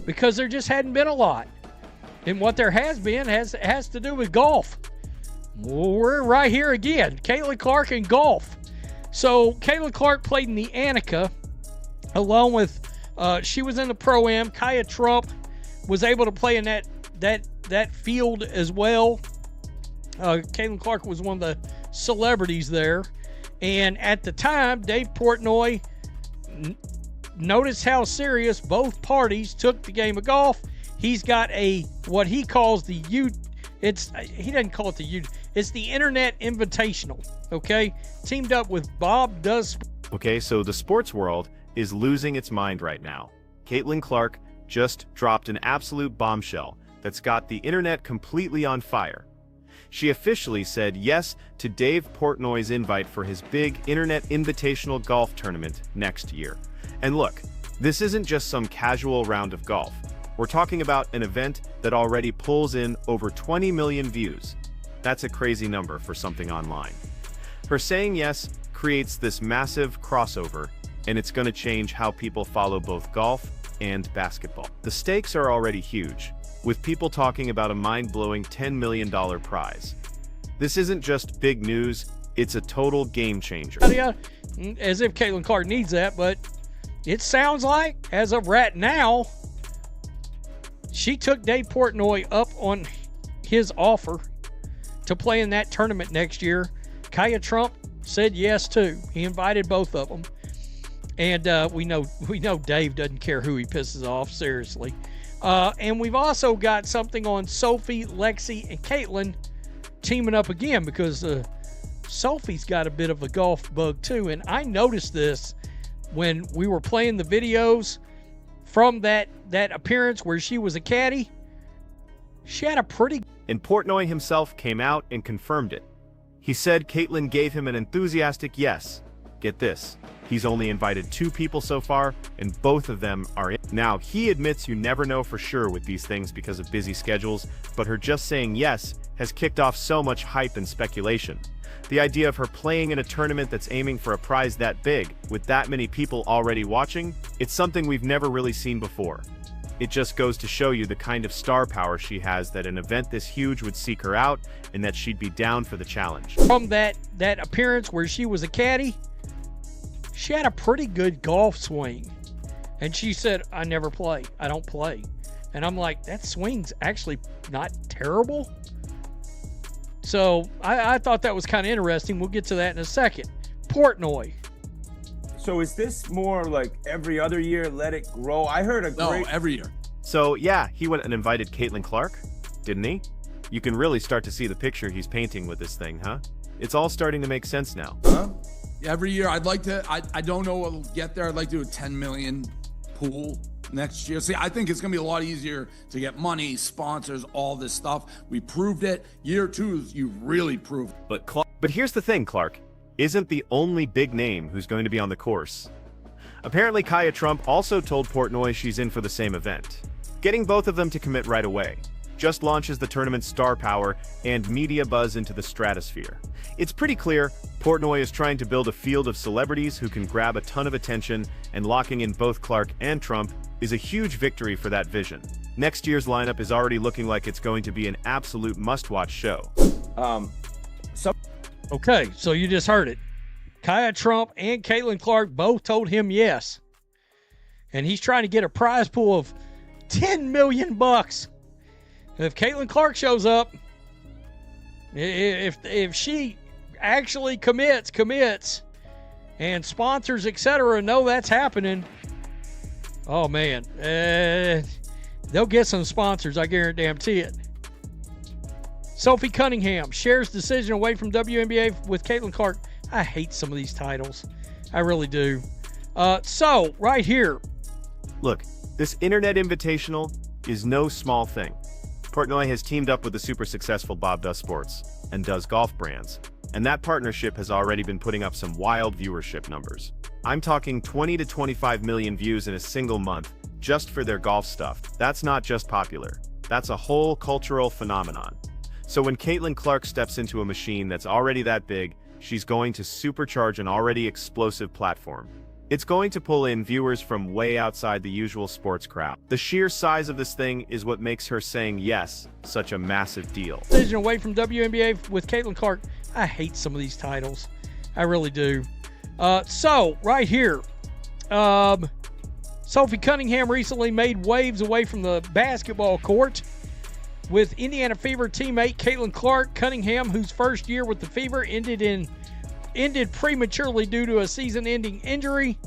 because there just hadn't been a lot. And what there has been has to do with golf. Well, we're right here again. Caitlin Clark and golf. So Caitlin Clark played in the Annika along with, she was in the Pro-Am. Kaya Trump was able to play in that field as well. Caitlin Clark was one of the celebrities there. And at the time, Dave Portnoy noticed how serious both parties took the game of golf. He's got what he calls he doesn't call it it's the Internet Invitational, okay? Teamed up with Bob Does. Okay, so the sports world is losing its mind right now. Caitlin Clark just dropped an absolute bombshell that's got the internet completely on fire. She officially said yes to Dave Portnoy's invite for his big Internet Invitational golf tournament next year. And look, this isn't just some casual round of golf. We're talking about an event that already pulls in over 20 million views. That's a crazy number for something online. Her saying yes creates this massive crossover, and it's going to change how people follow both golf and basketball. The stakes are already huge, with people talking about a mind-blowing $10 million prize. This isn't just big news, it's a total game changer. Yeah, as if Caitlin Clark needs that, but it sounds like, as of right now, she took Dave Portnoy up on his offer to play in that tournament next year. Kaya Trump said yes too. He invited both of them. And we know Dave doesn't care who he pisses off, seriously. And we've also got something on Sophie, Lexi, and Caitlin teaming up again because Sophie's got a bit of a golf bug too. And I noticed this when we were playing the videos from that appearance where she was a caddy. She had a pretty... And Portnoy himself came out and confirmed it. He said Caitlin gave him an enthusiastic yes. Get this, he's only invited 2 people so far, and both of them are in. Now, he admits you never know for sure with these things because of busy schedules, but her just saying yes has kicked off so much hype and speculation. The idea of her playing in a tournament that's aiming for a prize that big, with that many people already watching, it's something we've never really seen before. It just goes to show you the kind of star power she has, that an event this huge would seek her out and that she'd be down for the challenge. From that appearance where she was a caddy, she had a pretty good golf swing. And she said, I never play. I don't play. And I'm like, that swing's actually not terrible. So I thought that was kind of interesting. We'll get to that in a second. Portnoy. So is this more like every other year, let it grow? I heard every year. So yeah, he went and invited Caitlin Clark, didn't he? You can really start to see the picture he's painting with this thing, huh? It's all starting to make sense now. Huh? Every year, I'd like to, I don't know what'll get there. I'd like to do a 10 million pool next year. See, I think it's going to be a lot easier to get money, sponsors, all this stuff. We proved it. Year 2, you really proved it. But here's the thing, Clark isn't the only big name who's going to be on the course. Apparently, Kaya Trump also told Portnoy she's in for the same event. Getting both of them to commit right away just launches the tournament's star power and media buzz into the stratosphere. It's pretty clear Portnoy is trying to build a field of celebrities who can grab a ton of attention, and locking in both Clark and Trump is a huge victory for that vision. Next year's lineup is already looking like it's going to be an absolute must-watch show. Okay, so you just heard it. Kaya Trump and Caitlin Clark both told him yes. And he's trying to get a prize pool of $10 million. If Caitlin Clark shows up, if she actually commits, and sponsors, etc., know that's happening, oh man, they'll get some sponsors, I guarantee it. Sophie Cunningham shares decision away from WNBA with Caitlin Clark. I hate some of these titles. I really do. So, right here. Look, this Internet Invitational is no small thing. Portnoy has teamed up with the super successful Bob Does Sports and Does Golf brands, and that partnership has already been putting up some wild viewership numbers. I'm talking 20 to 25 million views in a single month just for their golf stuff. That's not just popular. That's a whole cultural phenomenon. So when Caitlin Clark steps into a machine that's already that big, she's going to supercharge an already explosive platform. It's going to pull in viewers from way outside the usual sports crowd. The sheer size of this thing is what makes her saying yes such a massive deal. Decision away from WNBA with Caitlin Clark. I hate some of these titles. I really do. So, right here, Sophie Cunningham recently made waves away from the basketball court with Indiana Fever teammate Caitlin Clark. Cunningham, whose first year with the Fever ended prematurely due to a season-ending injury,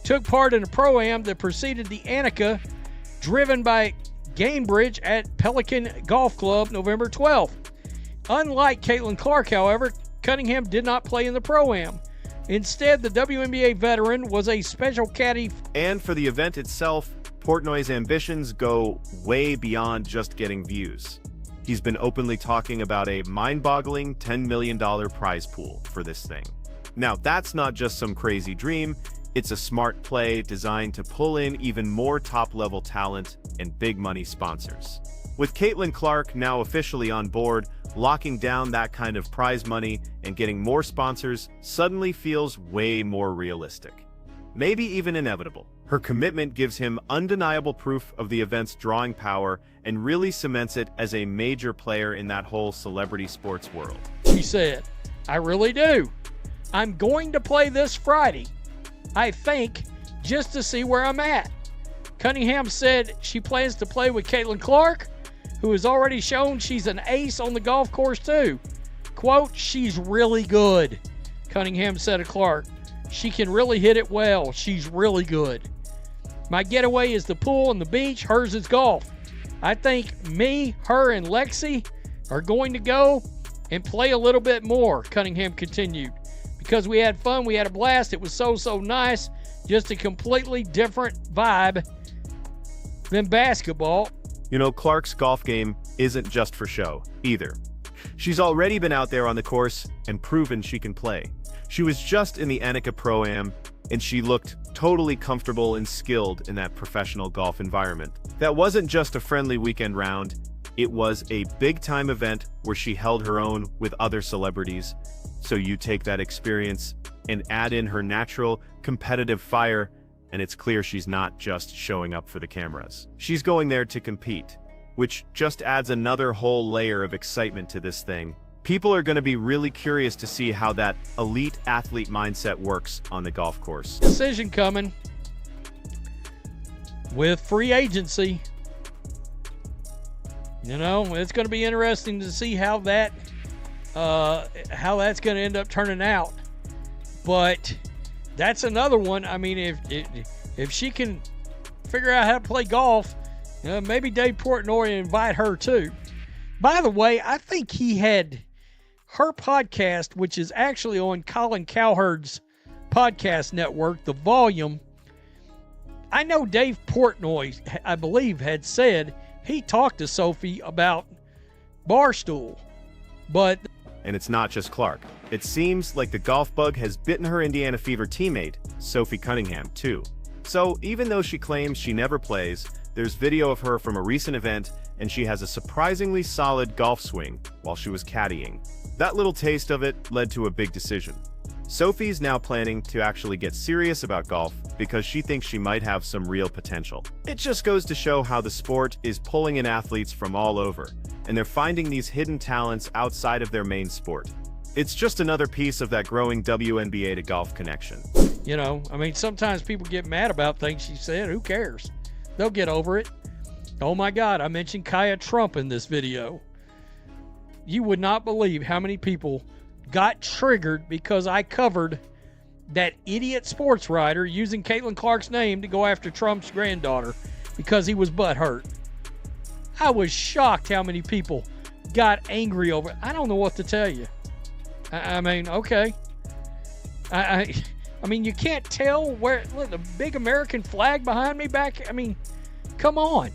took part in a pro-am that preceded the Annika, driven by Gamebridge at Pelican Golf Club November 12th. Unlike Caitlin Clark, however, Cunningham did not play in the pro-am. Instead, the WNBA veteran was a special caddy. And for the event itself, Portnoy's ambitions go way beyond just getting views. He's been openly talking about a mind-boggling $10 million prize pool for this thing. Now, that's not just some crazy dream, it's a smart play designed to pull in even more top-level talent and big-money sponsors. With Caitlin Clark now officially on board, locking down that kind of prize money and getting more sponsors suddenly feels way more realistic. Maybe even inevitable. Her commitment gives him undeniable proof of the event's drawing power and really cements it as a major player in that whole celebrity sports world. She said, "I really do. I'm going to play this Friday, I think, just to see where I'm at." Cunningham said she plans to play with Caitlin Clark, who has already shown she's an ace on the golf course too. Quote, "She's really good," Cunningham said of Clark. "She can really hit it well. She's really good. My getaway is the pool and the beach. Hers is golf. I think me, her, and Lexi are going to go and play a little bit more," Cunningham continued. "Because we had fun, we had a blast. It was so nice. Just a completely different vibe than basketball." You know, Clark's golf game isn't just for show, either. She's already been out there on the course and proven she can play. She was just in the Annika Pro-Am, and she looked totally comfortable and skilled in that professional golf environment. That wasn't just a friendly weekend round, it was a big-time event where she held her own with other celebrities. So you take that experience and add in her natural, competitive fire, and it's clear she's not just showing up for the cameras. She's going there to compete, which just adds another whole layer of excitement to this thing. People are going to be really curious to see how that elite athlete mindset works on the golf course. Decision coming with free agency. You know, it's going to be interesting to see how that's going to end up turning out. But that's another one. I mean, if she can figure out how to play golf, maybe Dave Portnoy invite her too. By the way, I think he had her podcast, which is actually on Colin Cowherd's podcast network, The Volume. I know Dave Portnoy, I believe, had said he talked to Sophie about Barstool, but... And it's not just Clark. It seems like the golf bug has bitten her Indiana Fever teammate, Sophie Cunningham, too. So even though she claims she never plays, there's video of her from a recent event, and she has a surprisingly solid golf swing while she was caddying. That little taste of it led to a big decision. Sophie's now planning to actually get serious about golf because she thinks she might have some real potential. It just goes to show how the sport is pulling in athletes from all over, and they're finding these hidden talents outside of their main sport. It's just another piece of that growing WNBA to golf connection. You know, I mean, sometimes people get mad about things she said. Who cares? They'll get over it. Oh my God, I mentioned Kaya Trump in this video. You would not believe how many people got triggered because I covered that idiot sports writer using Caitlin Clark's name to go after Trump's granddaughter because he was butthurt. I was shocked how many people got angry over it. I don't know what to tell you. I mean, okay. I mean, you can't tell where, look, the big American flag behind me back. I mean, come on.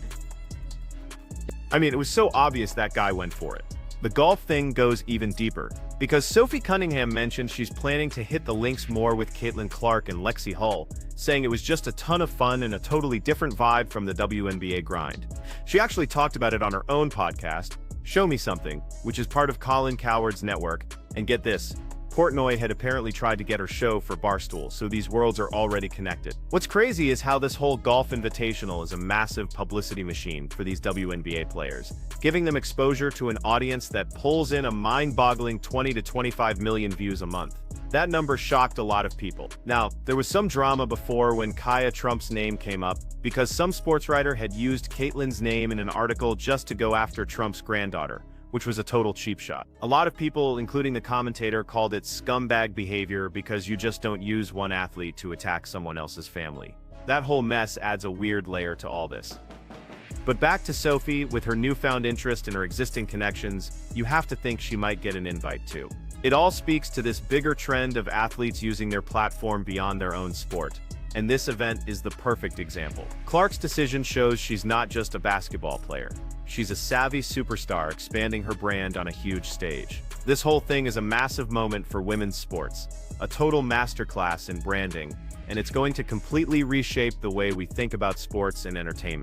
I mean, it was so obvious that guy went for it. The golf thing goes even deeper, because Sophie Cunningham mentioned she's planning to hit the links more with Caitlin Clark and Lexi Hull, saying it was just a ton of fun and a totally different vibe from the WNBA grind. She actually talked about it on her own podcast, Show Me Something, which is part of Colin Cowherd's network, and get this, Portnoy had apparently tried to get her show for Barstool, so these worlds are already connected. What's crazy is how this whole golf invitational is a massive publicity machine for these WNBA players, giving them exposure to an audience that pulls in a mind-boggling 20 to 25 million views a month. That number shocked a lot of people. Now, there was some drama before when Kaya Trump's name came up, because some sports writer had used Caitlyn's name in an article just to go after Trump's granddaughter, which was a total cheap shot. A lot of people, including the commentator, called it scumbag behavior because you just don't use one athlete to attack someone else's family. That whole mess adds a weird layer to all this. But back to Sophie, with her newfound interest in her existing connections, you have to think she might get an invite too. It all speaks to this bigger trend of athletes using their platform beyond their own sport, and this event is the perfect example. Clark's decision shows she's not just a basketball player. She's a savvy superstar expanding her brand on a huge stage. This whole thing is a massive moment for women's sports, a total masterclass in branding, and it's going to completely reshape the way we think about sports and entertainment.